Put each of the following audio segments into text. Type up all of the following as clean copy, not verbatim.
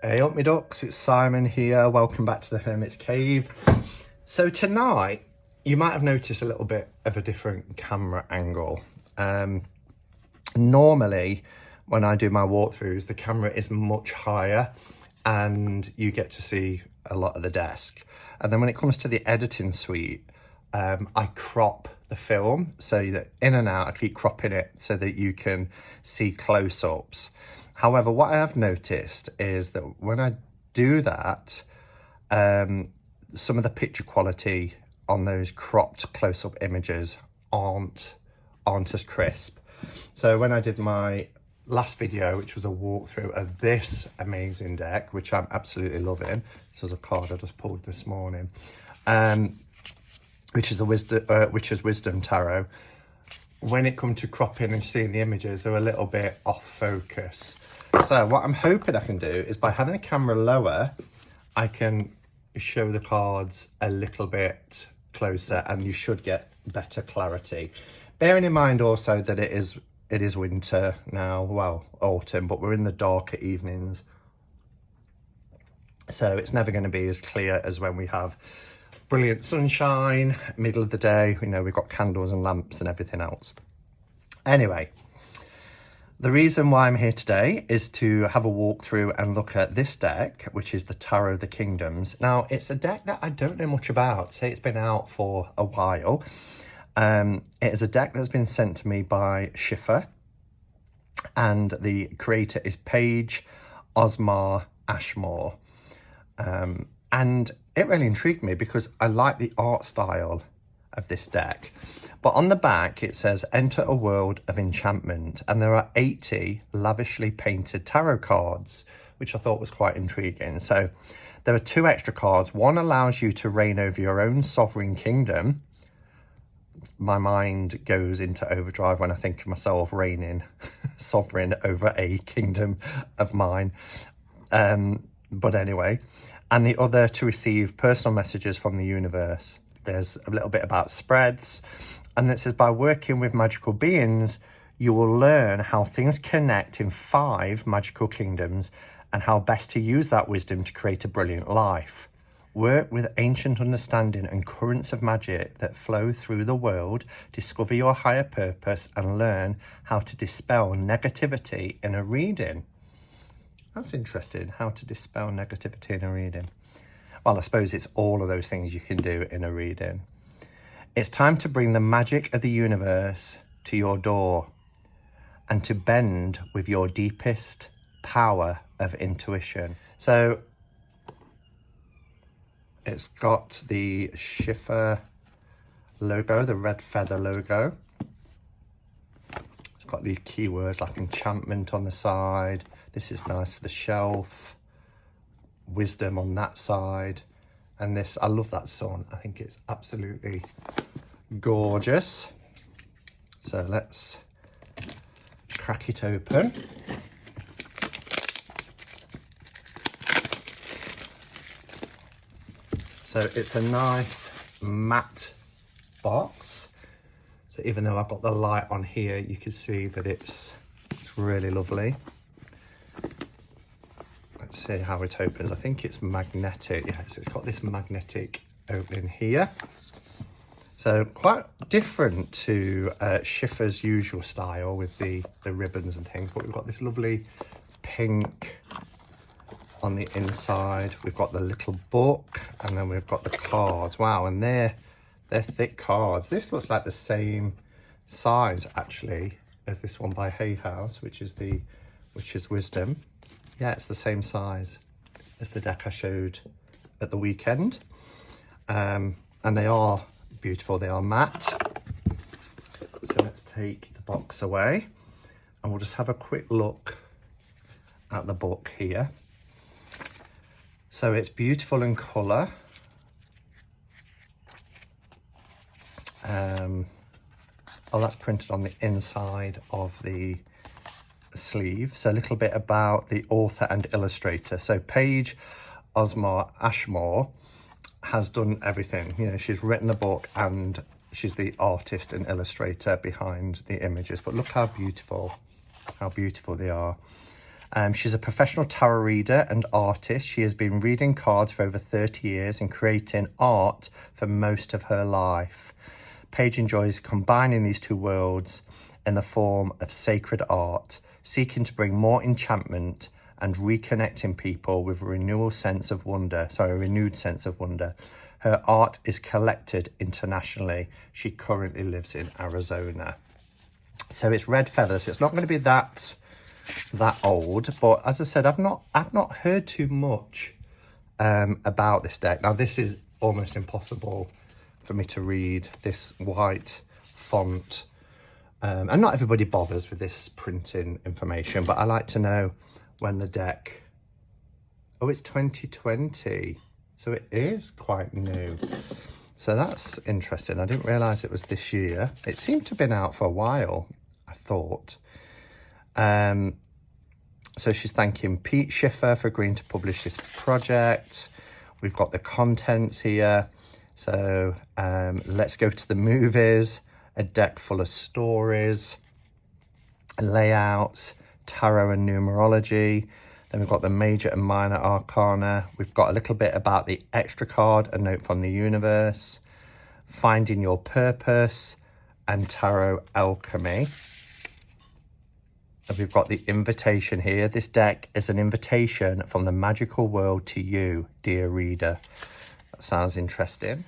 Hey up me ducks, it's Simon here. Welcome back to the Hermit's Cave. So tonight, you might have noticed a little bit of a different camera angle. Normally, when I do my walkthroughs, the camera is much higher and you get to see a lot of the desk. And then when it comes to the editing suite, I crop the film so that in and out, I keep cropping it so that you can see close-ups. However, what I have noticed is that when I do that, some of the picture quality on those cropped close-up images aren't as crisp. So when I did my last video, which was a walkthrough of this amazing deck, which I'm absolutely loving. This was a card I just pulled this morning, which is Wisdom Tarot. When it comes to cropping and seeing the images, they're a little bit off focus. So what I'm hoping I can do is by having the camera lower, I can show the cards a little bit closer and you should get better clarity. Bearing in mind also that it is winter now, well, autumn, but we're in the darker evenings. So it's never going to be as clear as when we have brilliant sunshine, middle of the day, you know, we've got candles and lamps and everything else. Anyway, the reason why I'm here today is to have a walkthrough and look at this deck, which is the Tarot of the Kingdoms. Now, it's a deck that I don't know much about. Say it's been out for a while. It is a deck that's been sent to me by Schiffer, and the creator is Paige Osmar Ashmore. And it really intrigued me because I like the art style of this deck. But on the back, it says, enter a world of enchantment. And there are 80 lavishly painted tarot cards, which I thought was quite intriguing. So there are 2 extra cards. One allows you to reign over your own sovereign kingdom. My mind goes into overdrive when I think of myself reigning sovereign over a kingdom of mine. But anyway, and the other to receive personal messages from the universe. There's a little bit about spreads. And it says, by working with magical beings, you will learn how things connect in 5 magical kingdoms and how best to use that wisdom to create a brilliant life. Work with ancient understanding and currents of magic that flow through the world, discover your higher purpose and learn how to dispel negativity in a reading. That's interesting, how to dispel negativity in a reading. Well, I suppose it's all of those things you can do in a reading. It's time to bring the magic of the universe to your door and to bend with your deepest power of intuition. So it's got the Schiffer logo, the red feather logo. It's got these keywords like enchantment on the side. This is nice for the shelf. Wisdom on that side. And this, I love that sun. I think it's absolutely gorgeous. So let's crack it open. So it's a nice matte box. So even though I've got the light on here, you can see that it's really lovely. Let's see how it opens. I think it's magnetic. Yeah, so it's got this magnetic opening here. So quite different to Schiffer's usual style with the ribbons and things, but we've got this lovely pink on the inside. We've got the little book and then we've got the cards. Wow, and they're thick cards. This looks like the same size actually as this one by Hay House, which is Wisdom. Yeah, it's the same size as the deck I showed at the weekend. And they are beautiful, they are matte. So let's take the box away and we'll just have a quick look at the book here. So it's beautiful in colour. Oh, that's printed on the inside of the sleeve. So a little bit about the author and illustrator. So Paige Osmar Ashmore has done everything. You know, she's written the book and she's the artist and illustrator behind the images. But look how beautiful they are. She's a professional tarot reader and artist. She has been reading cards for over 30 years and creating art for most of her life. Paige enjoys combining these two worlds in the form of sacred art, seeking to bring more enchantment and reconnecting people with a renewed sense of wonder. Her art is collected internationally. She currently lives in Arizona. So it's red feather, so it's not going to be that old, but as I said, I've not heard too much about this deck. Now this is almost impossible for me to read, this white font, and not everybody bothers with this printing information, but I like to know when the deck, oh, it's 2020, so it is quite new. So that's interesting. I didn't realize it was this year. It seemed to have been out for a while, I thought. So she's thanking Pete Schiffer for agreeing to publish this project. We've got the contents here. So let's go to the movies. A deck full of stories, layouts, tarot and numerology. Then we've got the major and minor arcana. We've got a little bit about the extra card, a note from the universe, finding your purpose, and tarot alchemy. And we've got the invitation here. This deck is an invitation from the magical world to you, dear reader. That sounds interesting.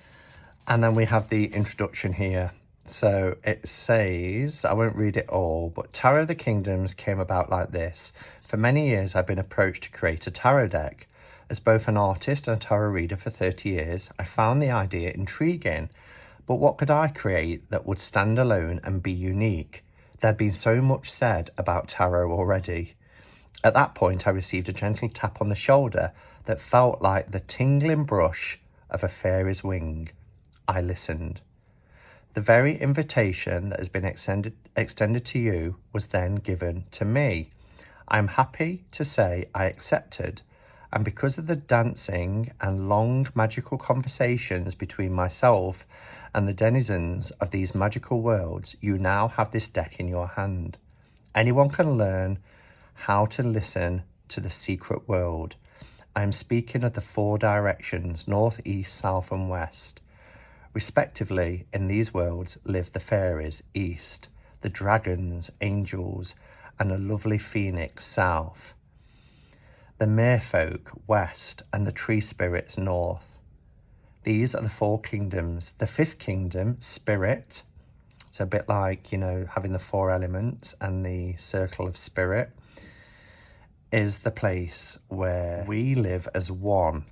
And then we have the introduction here. So it says, I won't read it all, but Tarot of the Kingdoms came about like this. For many years, I've been approached to create a tarot deck. As both an artist and a tarot reader for 30 years, I found the idea intriguing. But what could I create that would stand alone and be unique? There'd been so much said about tarot already. At that point, I received a gentle tap on the shoulder that felt like the tingling brush of a fairy's wing. I listened. The very invitation that has been extended to you was then given to me. I'm happy to say I accepted, and because of the dancing and long magical conversations between myself and the denizens of these magical worlds, you now have this deck in your hand. Anyone can learn how to listen to the secret world. I am speaking of the 4 directions, north, east, south, and west. Respectively, in these worlds live the fairies, east, the dragons, angels, and a lovely phoenix, south, the merfolk, west, and the tree spirits, north. These are the 4 kingdoms. The 5th kingdom, spirit, it's a bit like, you know, having the 4 elements and the circle of spirit, is the place where we live as one.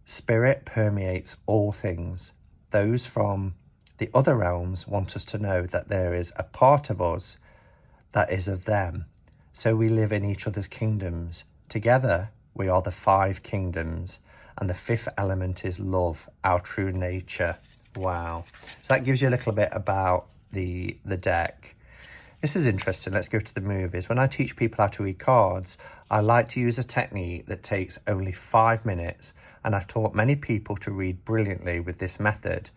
Spirit permeates all things. Those from the other realms want us to know that there is a part of us that is of them. So we live in each other's kingdoms. Together, we are the 5 kingdoms. And the 5th element is love, our true nature. Wow. So that gives you a little bit about the deck. This is interesting. Let's go to the movies. When I teach people how to read cards, I like to use a technique that takes only 5 minutes. And I've taught many people to read brilliantly with this method.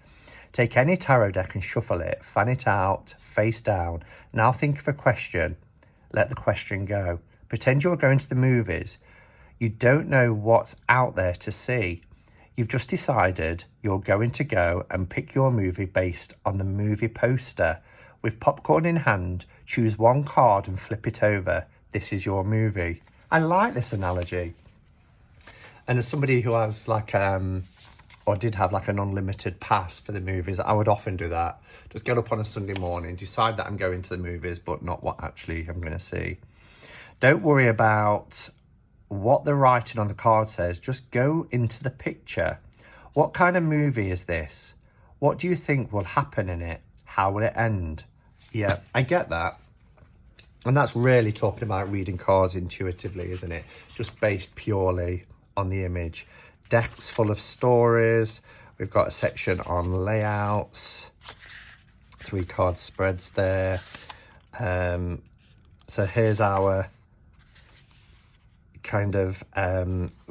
Take any tarot deck and shuffle it, fan it out, face down. Now think of a question. Let the question go. Pretend you're going to the movies. You don't know what's out there to see. You've just decided you're going to go and pick your movie based on the movie poster. With popcorn in hand, choose one card and flip it over. This is your movie. I like this analogy. And as somebody who has like, or did have like an unlimited pass for the movies, I would often do that. Just get up on a Sunday morning, decide that I'm going to the movies, but not what actually I'm going to see. Don't worry about what the writing on the card says. Just go into the picture. What kind of movie is this? What do you think will happen in it? How will it end? Yeah, I get that. And that's really talking about reading cards intuitively, isn't it? Just based purely on the image. Decks full of stories. We've got a section on layouts. 3 card spreads there. So here's our kind of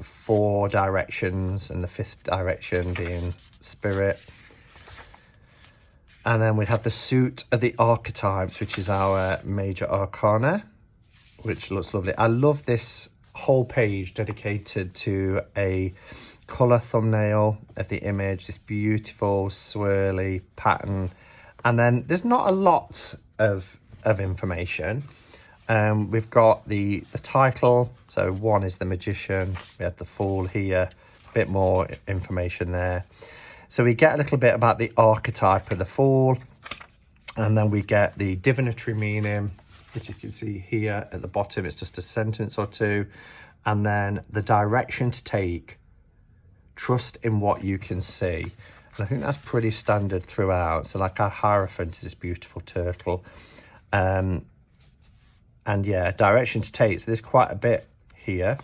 4 directions, and the 5th direction being spirit. And then we have the suit of the archetypes, which is our major arcana which looks lovely. I love this whole page dedicated to a colour thumbnail of the image, this beautiful swirly pattern. And then there's not a lot of information. We've got the title. So one is the magician. We have the fool here, a bit more information there. So we get a little bit about the archetype of the fool, and then we get the divinatory meaning, as you can see here at the bottom. It's just a sentence or two, and then the direction to take. Trust in what you can see. And I think that's pretty standard throughout. So like our Hierophant is this beautiful turtle. And yeah, direction to take. So there's quite a bit here.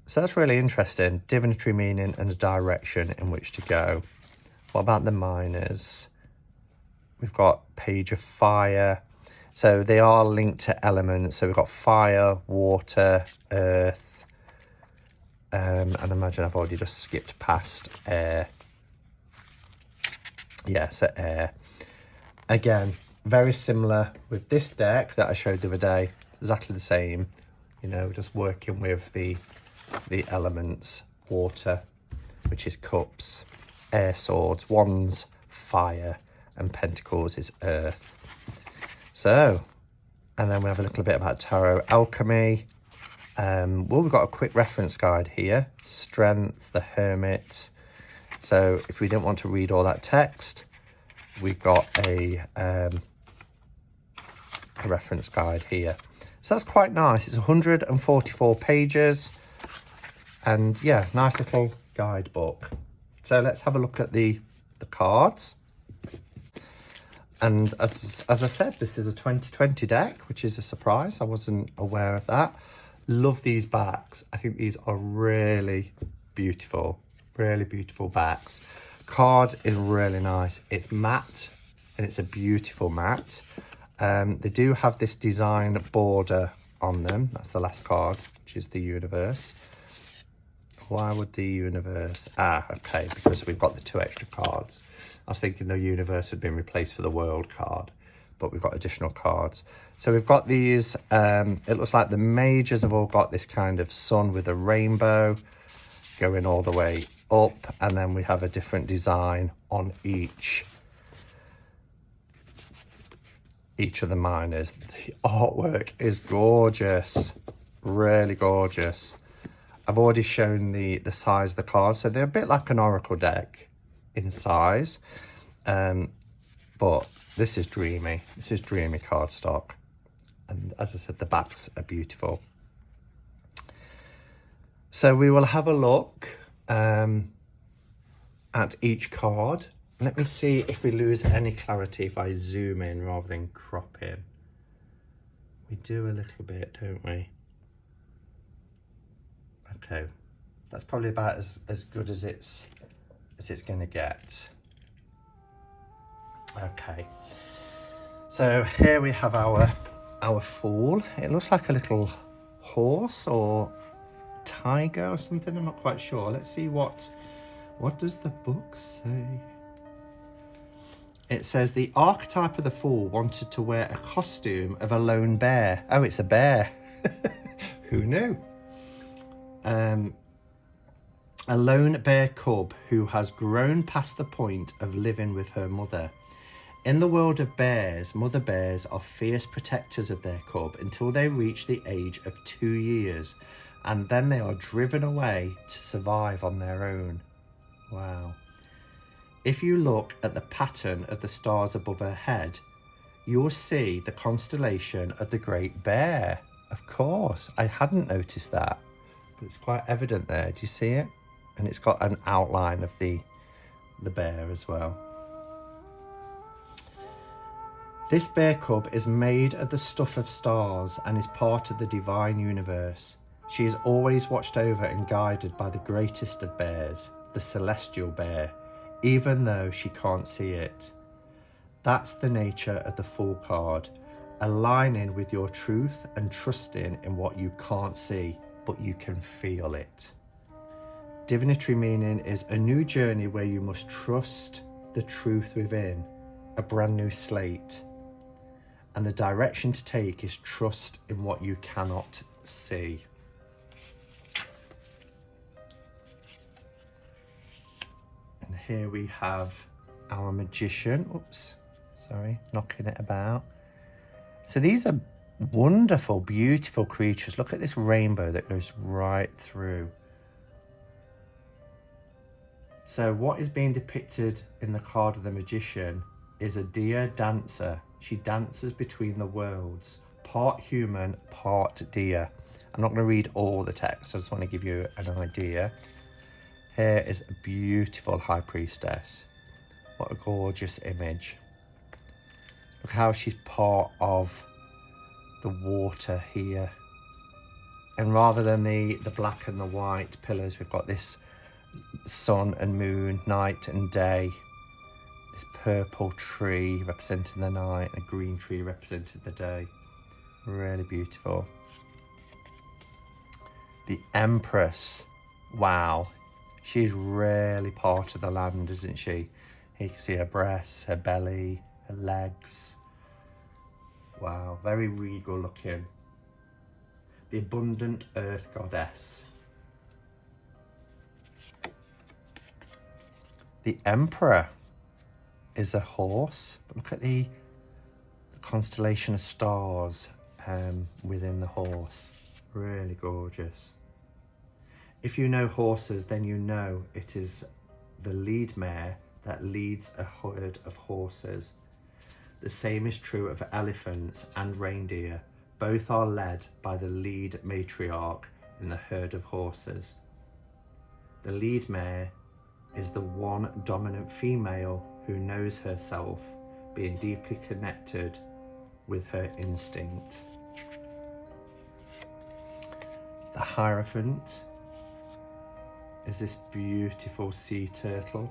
So that's really interesting. Divinatory meaning and a direction in which to go. What about the minors? We've got Page of Fire. So they are linked to elements. So we've got fire, water, earth. And imagine I've already just skipped past air. Yeah, so air. Again, very similar with this deck that I showed the other day. Exactly the same. You know, just working with the elements. Water, which is cups. Air swords, wands, fire, and pentacles is earth. So, and then we have a little bit about tarot alchemy. Well, we've got a quick reference guide here. Strength, the Hermit. So if we didn't want to read all that text, we've got a reference guide here. So that's quite nice. It's 144 pages. And yeah, nice little guidebook. So let's have a look at the cards. And as I said, this is a 2020 deck, which is a surprise. I wasn't aware of that. Love these backs. I think these are really beautiful backs. Card is really nice. It's matte and it's a beautiful matte. They do have this design border on them. That's the last card, which is the universe. Why would the universe? Okay, because we've got the 2 extra cards. I was thinking the universe had been replaced for the world card, but we've got additional cards. So we've got these, it looks like the majors have all got this kind of sun with a rainbow going all the way up, and then we have a different design on each of the minors. The artwork is gorgeous, really gorgeous. I've already shown the size of the cards, so they're a bit like an oracle deck in size, but this is dreamy. This is dreamy cardstock. And as I said, the backs are beautiful. So we will have a look at each card. Let me see if we lose any clarity if I zoom in rather than crop in. We do a little bit, don't we? Okay, that's probably about as good as it's going to get. Okay, so here we have our fool. It looks like a little horse or tiger or something. I'm not quite sure. Let's see what does the book say. It says the archetype of the fool wanted to wear a costume of a lone bear. Oh, it's a bear. Who knew? A lone bear cub who has grown past the point of living with her mother. In the world of bears, mother bears are fierce protectors of their cub until they reach the age of 2 years, and then they are driven away to survive on their own. Wow. If you look at the pattern of the stars above her head, you will see the constellation of the Great Bear. Of course, I hadn't noticed that, but it's quite evident there. Do you see it? And it's got an outline of the bear as well. This bear cub is made of the stuff of stars and is part of the divine universe. She is always watched over and guided by the greatest of bears, the celestial bear, even though she can't see it. That's the nature of the Fool card, aligning with your truth and trusting in what you can't see, but you can feel it. Divinatory meaning is a new journey where you must trust the truth within, a brand new slate. And the direction to take is trust in what you cannot see. And here we have our magician. Oops, sorry, knocking it about. So these are wonderful, beautiful creatures. Look at this rainbow that goes right through. So what is being depicted in the card of the magician is a deer dancer. She dances between the worlds, part human, part deer. I'm not going to read all the text, I just want to give you an idea. Here is a beautiful high priestess. What a gorgeous image. Look how she's part of the water here. And rather than the black and the white pillars, we've got this sun and moon, night and day. This purple tree representing the night, a green tree representing the day. Really beautiful. The Empress. Wow. She's really part of the land, isn't she? You can see her breasts, her belly, her legs. Wow, very regal looking. The abundant earth goddess. The Emperor is a horse, but look at the constellation of stars within the horse. Really gorgeous. If you know horses, then you know it is the lead mare that leads a herd of horses. The same is true of elephants and reindeer. Both are led by the lead matriarch in the herd of horses. The lead mare is the one dominant female who knows herself, being deeply connected with her instinct. The Hierophant is this beautiful sea turtle.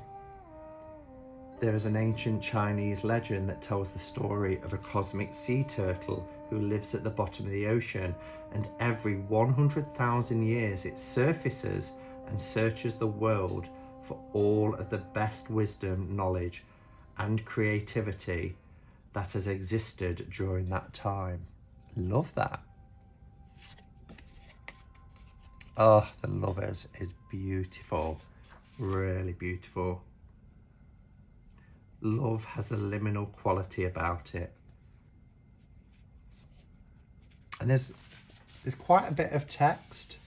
There is an ancient Chinese legend that tells the story of a cosmic sea turtle who lives at the bottom of the ocean, and every 100,000 years it surfaces and searches the world for all of the best wisdom, knowledge and creativity that has existed during that time. Love that. Oh, the Lovers is beautiful, really beautiful. Love has a liminal quality about it. And there's quite a bit of text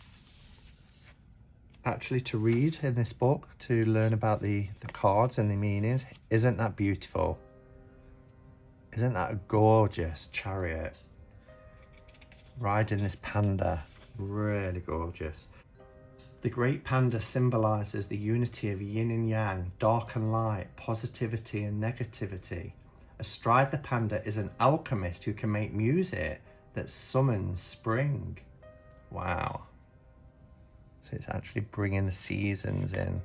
actually to read in this book to learn about the cards and the meanings. Isn't that beautiful? Isn't that a gorgeous chariot? Riding this panda, really gorgeous. The great panda symbolizes the unity of yin and yang, dark and light, positivity and negativity. Astride the panda is an alchemist who can make music that summons spring. Wow. So it's actually bringing the seasons in.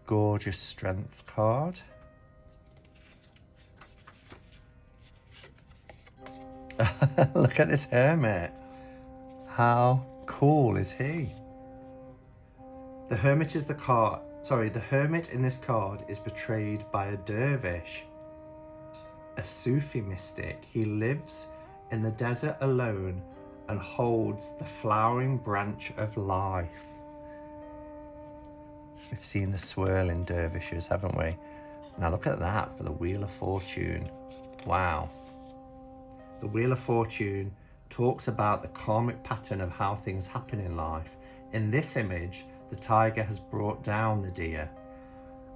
Gorgeous strength card. Look at this hermit. How cool is he? The hermit is the hermit in this card is portrayed by a dervish, a Sufi mystic. He lives in the desert alone and holds the flowering branch of life. We've seen the swirling dervishes, haven't we? Now look at that for the Wheel of Fortune. Wow. The Wheel of Fortune talks about the karmic pattern of how things happen in life. In this image, the tiger has brought down the deer,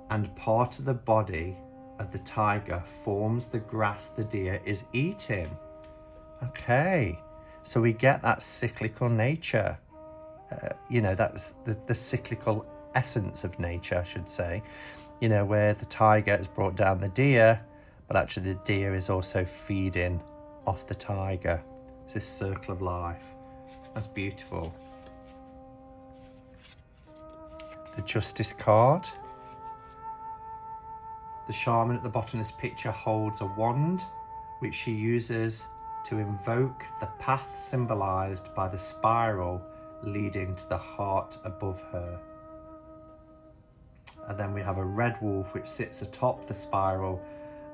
and part of the body of the tiger forms the grass the deer is eating. Okay, so we get that cyclical nature. That's the cyclical essence of nature, I should say. Where the tiger has brought down the deer, but actually the deer is also feeding off the tiger. It's this circle of life. That's beautiful. The Justice card. The shaman at the bottom of this picture holds a wand, which she uses to invoke the path symbolized by the spiral leading to the heart above her. And then we have a red wolf which sits atop the spiral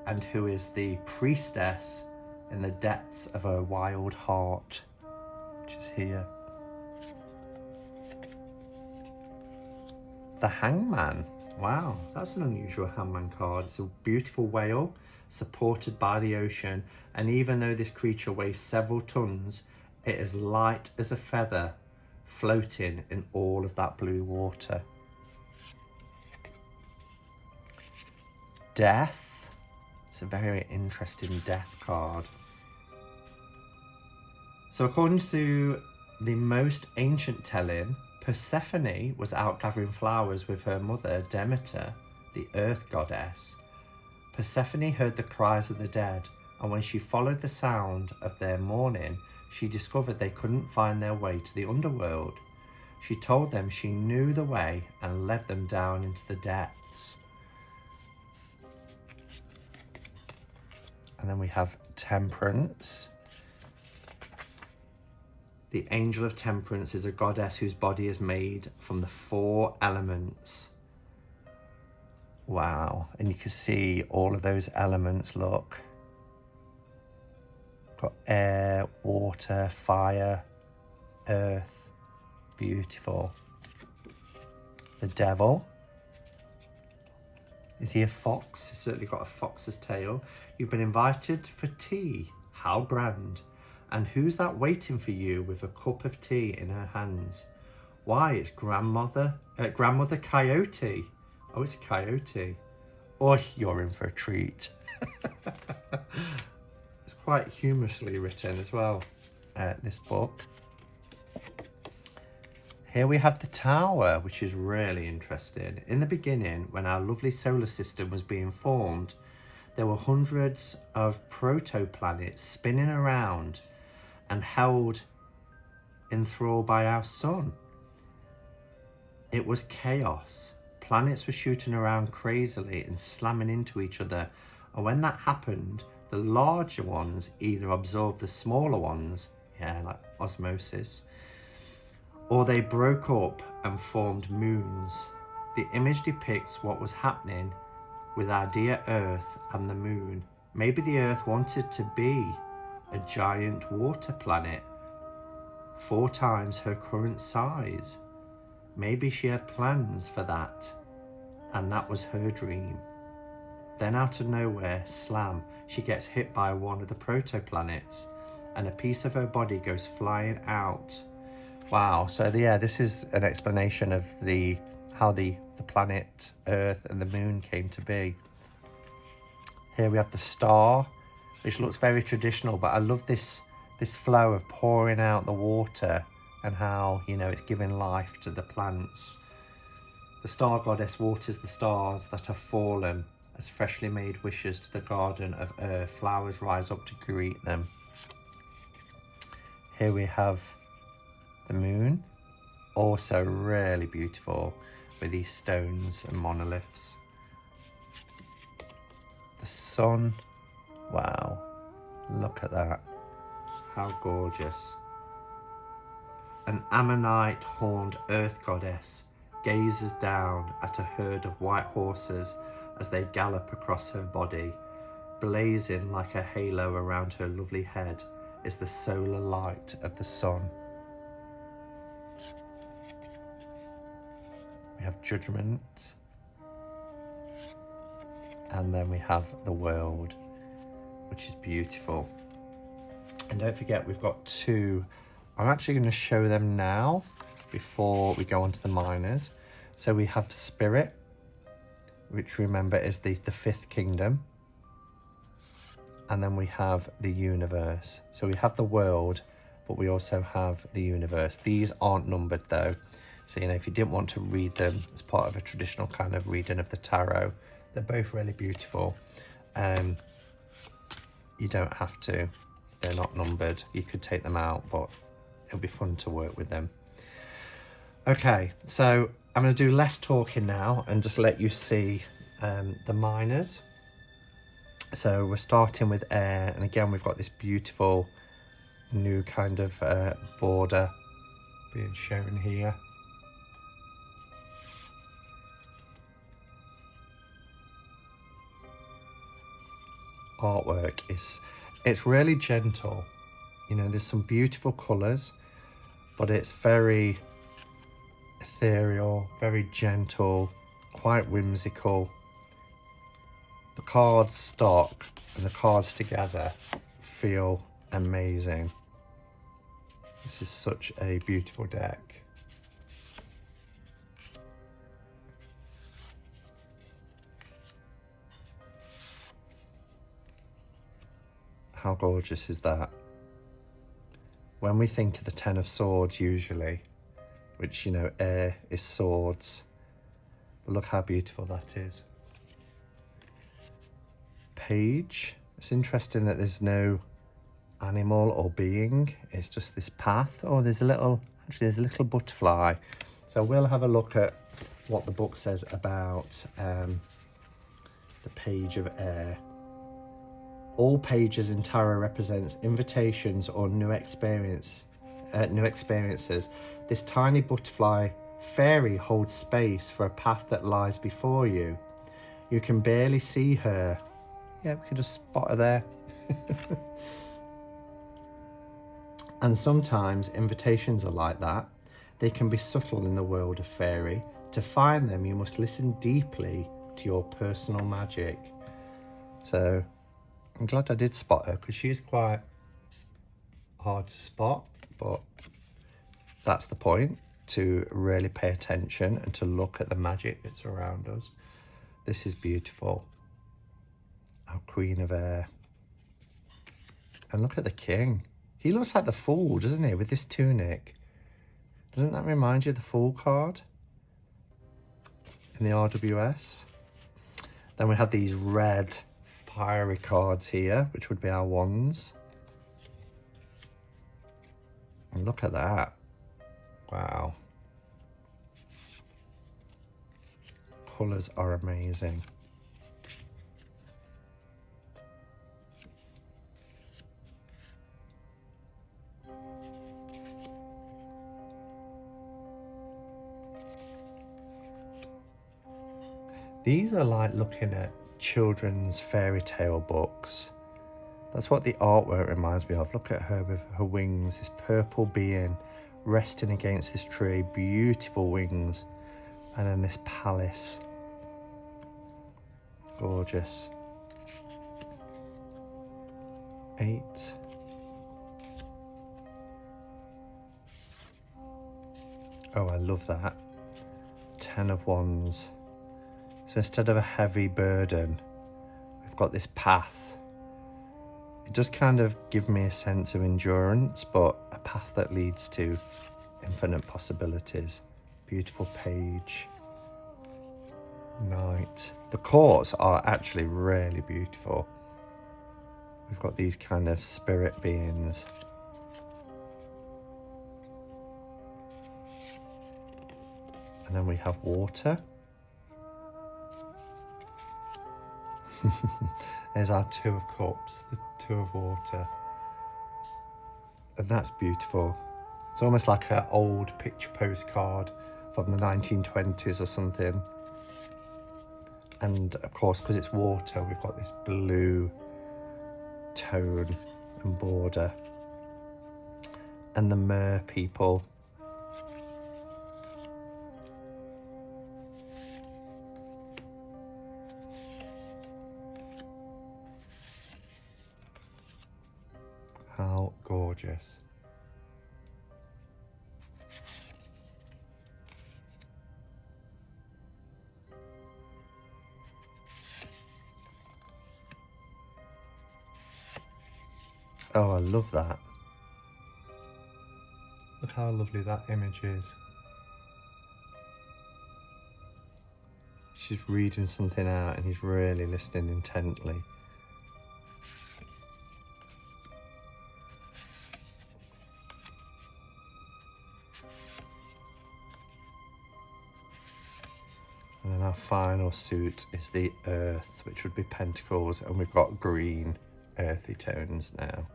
and who is the priestess in the depths of her wild heart, which is here. The Hangman. Wow, that's an unusual hangman card. It's a beautiful whale supported by the ocean, and even though this creature weighs several tons, it is light as a feather, floating in all of that blue water. Death. It's a very interesting death card. So according to the most ancient telling, Persephone was out gathering flowers with her mother Demeter, the earth goddess. Persephone heard the cries of the dead, and when she followed the sound of their mourning, she discovered they couldn't find their way to the underworld. She told them she knew the way and led them down into the depths. And then we have Temperance. The Angel of Temperance is a goddess whose body is made from the 4 elements. Wow, and you can see all of those elements, look. Got air, water, fire, earth. Beautiful. The Devil. Is he a fox? He's certainly got a fox's tail. You've been invited for tea. How grand. And who's that waiting for you with a cup of tea in her hands? Why, it's Grandmother Coyote. Oh, it's a coyote. Oh, you're in for a treat. It's quite humorously written as well, this book. Here we have the Tower, which is really interesting. In the beginning, when our lovely solar system was being formed, there were hundreds of protoplanets spinning around and held in thrall by our sun. It was chaos. Planets were shooting around crazily and slamming into each other, and when that happened, the larger ones either absorbed the smaller ones, like osmosis, or they broke up and formed moons. The image depicts what was happening with our dear Earth and the moon. Maybe the Earth wanted to be a giant water planet, 4 times her current size. Maybe she had plans for that, and that was her dream. Then out of nowhere, slam, she gets hit by one of the protoplanets, and a piece of her body goes flying out. Wow, so this is an explanation of how the planet Earth and the moon came to be. Here we have the Star, which looks very traditional, but I love this flow of pouring out the water and how, it's giving life to the plants. The Star Goddess waters the stars that have fallen as freshly made wishes to the garden of Earth. Flowers rise up to greet them. Here we have the Moon, also really beautiful with these stones and monoliths. The Sun, wow, look at that, how gorgeous. An ammonite horned earth goddess gazes down at a herd of white horses as they gallop across her body. Blazing like a halo around her lovely head is the solar light of the sun. We have Judgment, and then we have the World, which is beautiful. And don't forget, we've got 2. I'm actually going to show them now before we go on to the minors. So we have Spirit, which remember is the 5th kingdom. And then we have the Universe. So we have the World, but we also have the Universe. These aren't numbered though. So, if you didn't want to read them as part of a traditional kind of reading of the tarot, they're both really beautiful. You don't have to. They're not numbered. You could take them out, but it'll be fun to work with them. Okay, so I'm going to do less talking now and just let you see the minors. So we're starting with air, and again we've got this beautiful new kind of border being shown here. artwork. It's really gentle. You know, there's some beautiful colours, but it's very ethereal, very gentle, quite whimsical. The cards stock and the cards together feel amazing. This is such a beautiful deck. How gorgeous is that? When we think of the Ten of Swords usually, which, you know, air is swords, but look how beautiful that is. Page. It's interesting that there's no animal or being. It's just this path. Oh, there's a little butterfly. So we'll have a look at what the book says about the Page of Air. All pages in tarot represents invitations or new experiences. This tiny butterfly fairy holds space for a path that lies before you. You can barely see her. Yeah, we can just spot her there. And sometimes invitations are like that. They can be subtle in the world of fairy. To find them, you must listen deeply to your personal magic. So I'm glad I did spot her, because she is quite hard to spot, but that's the point, to really pay attention and to look at the magic that's around us. This is beautiful. Our Queen of Air. And look at the King. He looks like the Fool, doesn't he, with this tunic? Doesn't that remind you of the Fool card in the RWS? Then we have these red fiery cards here, which would be our wands. And look at that. Wow. Colours are amazing. These are like looking at children's fairy tale books. That's what the artwork reminds me of. Look at her with her wings, this purple being resting against this tree, beautiful wings, and then this palace. Gorgeous. 8. Oh, I love that. 10 of Wands. So instead of a heavy burden, we've got this path. It does kind of give me a sense of endurance, but a path that leads to infinite possibilities. Beautiful page. Knight. The courts are actually really beautiful. We've got these kind of spirit beings. And then we have water. There's our 2 of Cups, the 2 of Water. And that's beautiful. It's almost like an old picture postcard from the 1920s or something. And of course, because it's water, we've got this blue tone and border. And the mer people. How gorgeous. Oh, I love that. Look how lovely that image is. She's reading something out and he's really listening intently. And then our final suit is the Earth, which would be Pentacles, and we've got green, earthy tones now.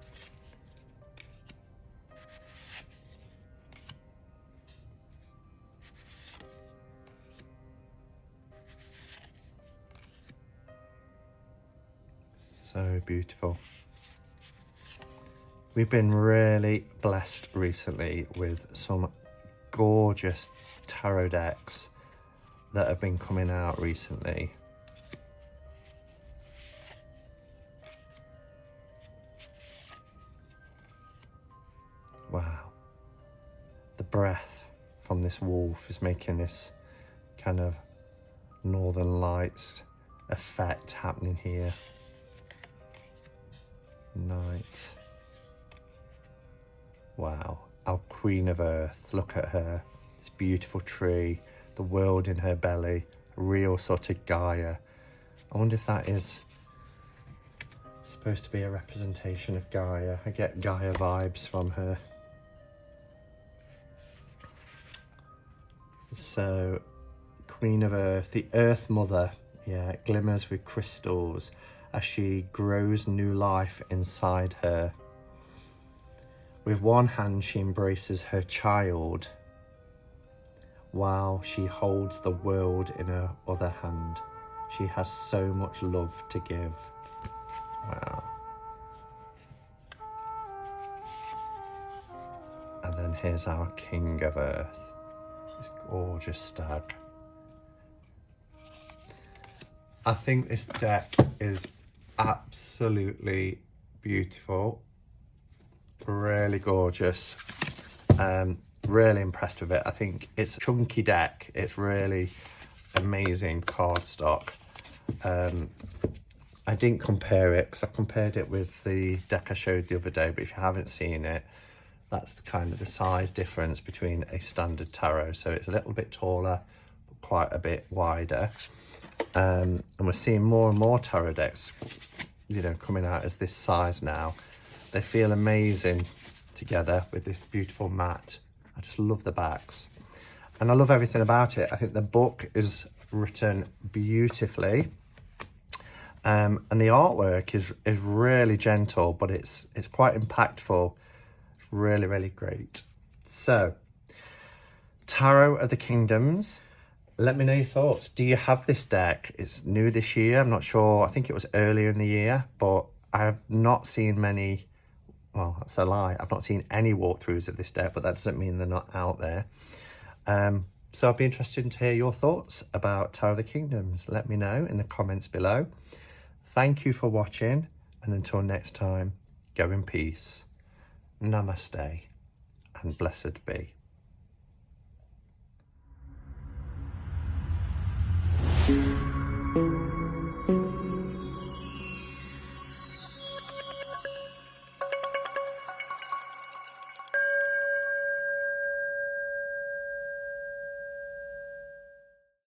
So beautiful. We've been really blessed recently with some gorgeous tarot decks that have been coming out recently. Wow. The breath from this wolf is making this kind of Northern Lights effect happening here. Night. Wow. Our Queen of Earth. Look at her. This beautiful tree. The world in her belly. Real sort of Gaia. I wonder if that is supposed to be a representation of Gaia. I get Gaia vibes from her. So, Queen of Earth, the Earth Mother, yeah, it glimmers with crystals as she grows new life inside her. With one hand, she embraces her child, while she holds the world in her other hand. She has so much love to give. Wow. And then here's our King of Earth, this gorgeous stag. I think this deck is absolutely beautiful, really gorgeous. Really impressed with it. I think it's a chunky deck. It's really amazing cardstock. I didn't compare it because I compared it with the deck I showed the other day, but if you haven't seen it, that's kind of the size difference between a standard tarot. So it's a little bit taller, but quite a bit wider. And we're seeing more and more tarot decks, you know, coming out as this size now. They feel amazing together with this beautiful mat. I just love the backs. And I love everything about it. I think the book is written beautifully. And the artwork is really gentle, but it's quite impactful. It's really, really great. So, Tarot of the Kingdoms. Let me know your thoughts. Do you have this deck? It's new this year. I'm not sure. I think it was earlier in the year, but I have not seen many. Well, that's a lie. I've not seen any walkthroughs of this deck, but that doesn't mean they're not out there. So I'd be interested to hear your thoughts about Tarot of the Kingdoms. Let me know in the comments below. Thank you for watching, and until next time, go in peace. Namaste, and blessed be.